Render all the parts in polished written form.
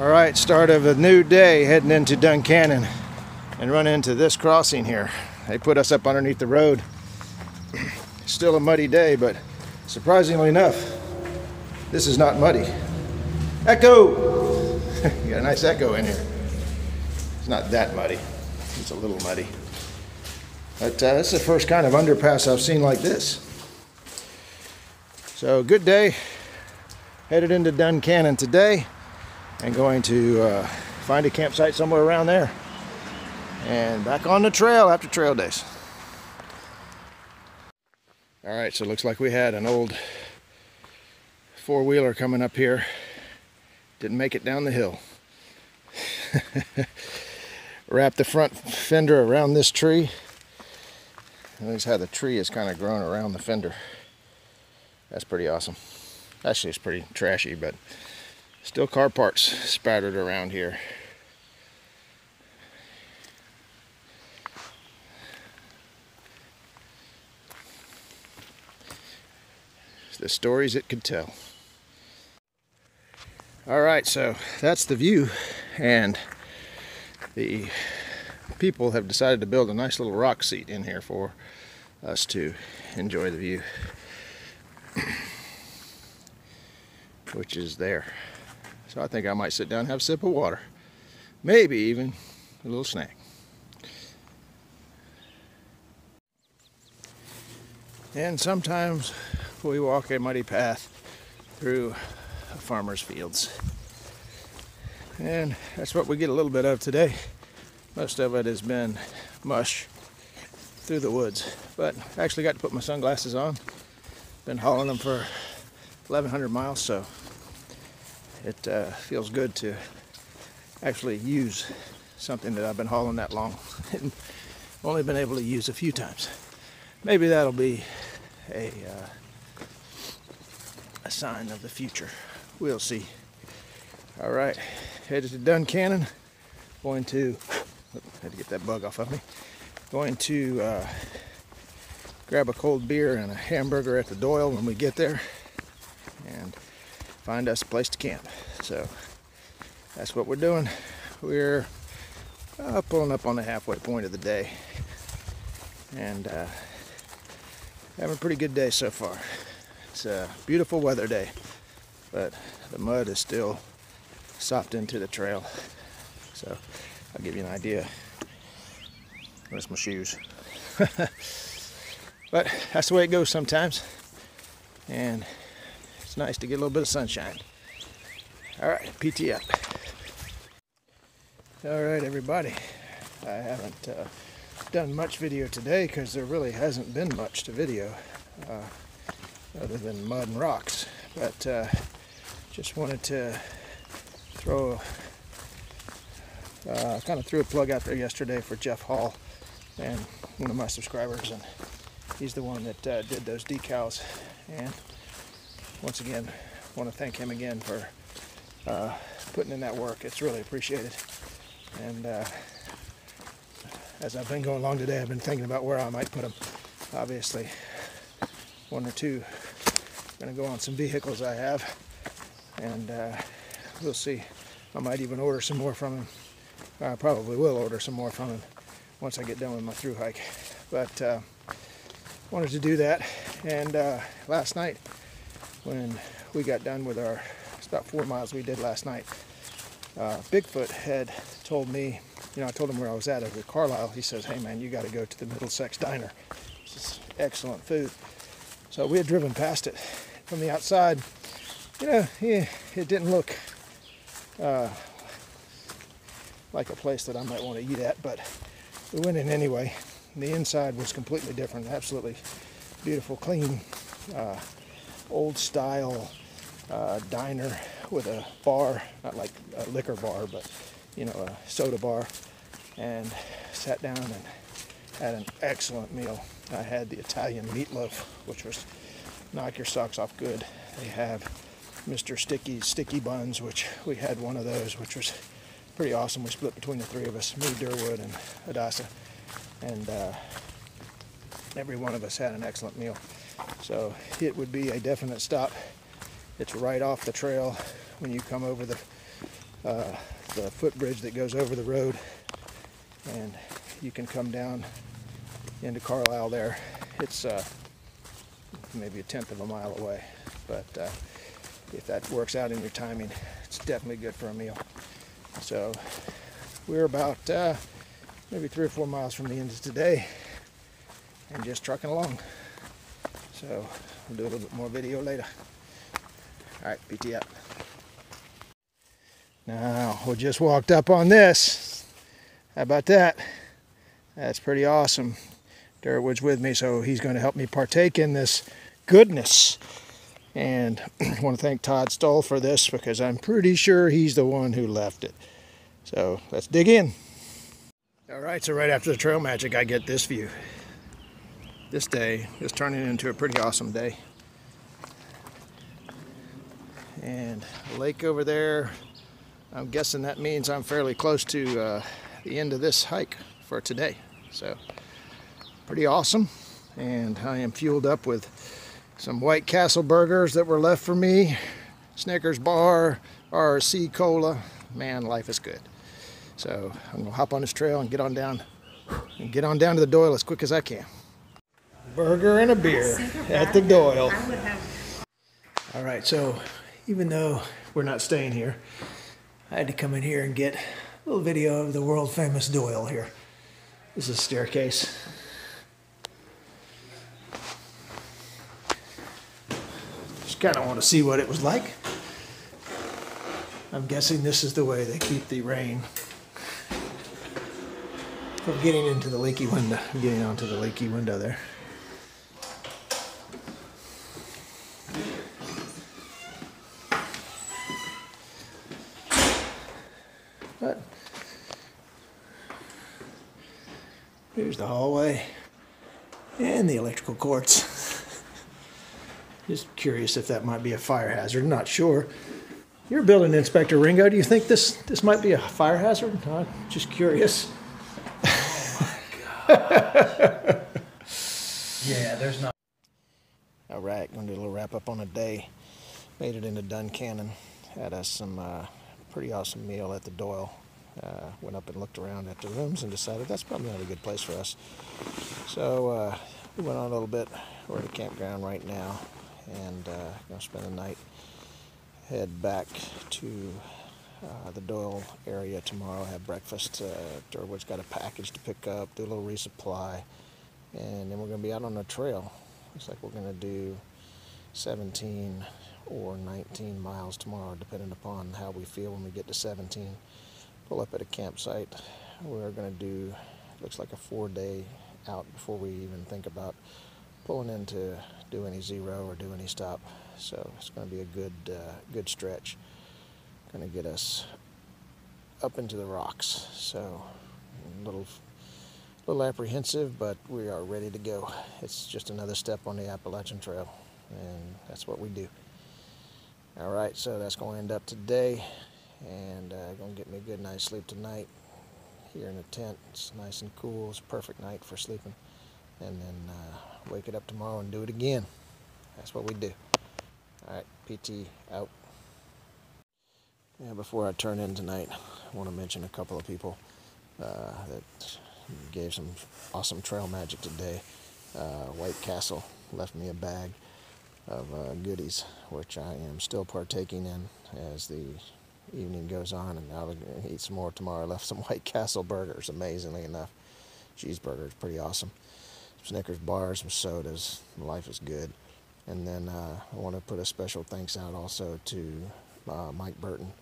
Alright, start of a new day heading into Duncannon and run into this crossing here. They put us up underneath the road. Still a muddy day, but surprisingly enough, this is not muddy. Echo! You got a nice echo in here. It's not that muddy. It's a little muddy. But this is the first kind of underpass I've seen like this. So good day. Headed into Duncannon today. And going to find a campsite somewhere around there. And back on the trail after trail days. Alright, so it looks like we had an old four-wheeler coming up here. Didn't make it down the hill. Wrapped the front fender around this tree. Notice how the tree is kind of grown around the fender. That's pretty awesome. Actually, it's pretty trashy, but still car parts spattered around here. The stories it could tell. Alright, so that's the view, and the people have decided to build a nice little rock seat in here for us to enjoy the view, which is there. So I think I might sit down and have a sip of water, maybe even a little snack. And sometimes we walk a muddy path through a farmer's fields. And that's what we get a little bit of today. Most of it has been mush through the woods. But I actually got to put my sunglasses on. Been hauling them for 1,100 miles, so it feels good to actually use something that I've been hauling that long. Only been able to use a few times. Maybe that'll be a sign of the future. We'll see. Alright, headed to Duncannon. Going to, had to get that bug off of me. Going to grab a cold beer and a hamburger at the Doyle when we get there. And find us a place to camp. So that's what we're doing. We're pulling up on the halfway point of the day. And having a pretty good day so far. It's a beautiful weather day, but the mud is still sopped into the trail. So I'll give you an idea. That's my shoes. But that's the way it goes sometimes. And it's nice to get a little bit of sunshine. Alright, PT up. Alright everybody. I haven't done much video today because there really hasn't been much to video other than mud and rocks, but just wanted to throw kind of threw a plug out there yesterday for Jeff Hall, and one of my subscribers, and he's the one that did those decals, and once again want to thank him again for putting in that work. It's really appreciated. And as I've been going along today, I've been thinking about where I might put them. Obviously, one or two are going to go on some vehicles I have, and we'll see. I might even order some more from him. I probably will order some more from him once I get done with my through hike. But wanted to do that, and last night when we got done with our, it's about 4 miles we did last night, Bigfoot had told me, I told him where I was at over at Carlisle. He says, hey man, you got to go to the Middlesex Diner. This is excellent food. So we had driven past it from the outside. It didn't look like a place that I might want to eat at, but we went in anyway. And the inside was completely different. Absolutely beautiful, clean, old style diner with a bar, not like a liquor bar, but a soda bar, and sat down and had an excellent meal. I had the Italian meatloaf, which was knock your socks off good. They have Mr. Sticky's sticky buns, which we had one of those, which was pretty awesome. We split between the three of us, me, Durwood, and Hadassah, and every one of us had an excellent meal. So it would be a definite stop. It's right off the trail when you come over the the footbridge that goes over the road, and you can come down into Carlisle there. It's maybe a tenth of a mile away, but if that works out in your timing, it's definitely good for a meal. So we're about maybe 3 or 4 miles from the end of today and just trucking along. So we'll do a little bit more video later. All right, PT out. Now, we just walked up on this. How about that? That's pretty awesome. Durwood's with me, so he's going to help me partake in this goodness. And I want to thank Todd Stoll for this, because I'm pretty sure he's the one who left it. So let's dig in. All right, so right after the trail magic, I get this view. This day is turning into a pretty awesome day. And the lake over there, I'm guessing that means I'm fairly close to the end of this hike for today. So pretty awesome. And I am fueled up with some White Castle burgers that were left for me, Snickers bar, RC cola. Man, life is good. So I'm gonna hop on this trail and get on down to the Doyle as quick as I can. Burger and a beer at the Doyle. All right, so even though we're not staying here, I had to come in here and get a little video of the world famous Doyle here. This is a staircase. Just kind of want to see what it was like. I'm guessing this is the way they keep the rain from getting into the leaky window, getting onto the leaky window there. But here's the hallway and the electrical cords. Just curious if that might be a fire hazard. Not sure. You're a building inspector, Ringo. Do you think this might be a fire hazard? I'm just curious. Oh my God. Yeah, there's not. All right, going to do a little wrap up on a day. Made it into Duncannon. Had us some pretty awesome meal at the Doyle. Went up and looked around at the rooms and decided that's probably not a good place for us. So we went on a little bit. We're at a campground right now, and going to spend the night. Head back to the Doyle area tomorrow. Have breakfast. Durwood's got a package to pick up. Do a little resupply, and then we're going to be out on a trail. Looks like we're going to do 17 or 19 miles tomorrow, depending upon how we feel when we get to 17. Pull up at a campsite. We're going to do, looks like a 4-day out before we even think about pulling in to do any zero or do any stop. So it's going to be a good stretch. Going to get us up into the rocks. So a little apprehensive, but we are ready to go. It's just another step on the Appalachian Trail, and that's what we do. All right, so that's going to end up today, and going to get me a good night's sleep tonight here in the tent. It's nice and cool. It's a perfect night for sleeping, and then wake it up tomorrow and do it again. That's what we do. All right, PT out. Yeah, before I turn in tonight, I want to mention a couple of people that gave some awesome trail magic today. White Castle left me a bag of goodies, which I am still partaking in as the evening goes on, and I'll eat some more tomorrow. I left some White Castle burgers, amazingly enough. Cheeseburgers, pretty awesome. Some Snickers bars, some sodas. Life is good. And then I want to put a special thanks out also to Mike Burton,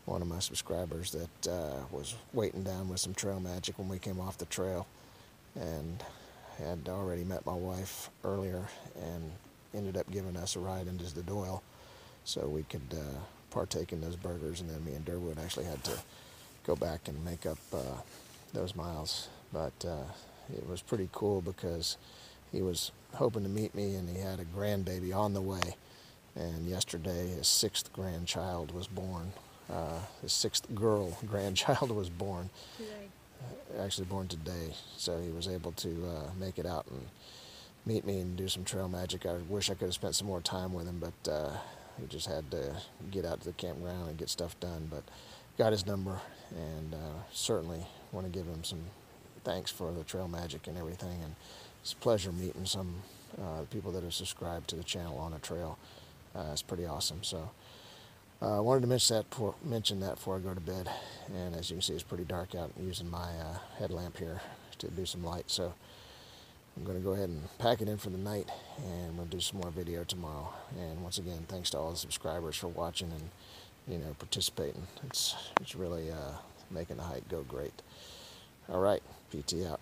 one of my subscribers that was waiting down with some trail magic when we came off the trail, and had already met my wife earlier and ended up giving us a ride into the Doyle so we could partake in those burgers, and then me and Durwood actually had to go back and make up those miles. But it was pretty cool because he was hoping to meet me, and he had a grandbaby on the way, and yesterday his 6th grandchild was born. His 6th girl grandchild was born. Today. Actually born today, so he was able to make it out and meet me and do some trail magic. I wish I could have spent some more time with him, but he just had to get out to the campground and get stuff done. But got his number, and certainly want to give him some thanks for the trail magic and everything. And it's a pleasure meeting some people that have subscribed to the channel on a trail. It's pretty awesome. So I wanted to mention that before I go to bed. And as you can see, it's pretty dark out. I'm using my headlamp here to do some light. So I'm going to go ahead and pack it in for the night, and we'll do some more video tomorrow. And once again, thanks to all the subscribers for watching and participating. It's really making the hike go great. All right, PT out.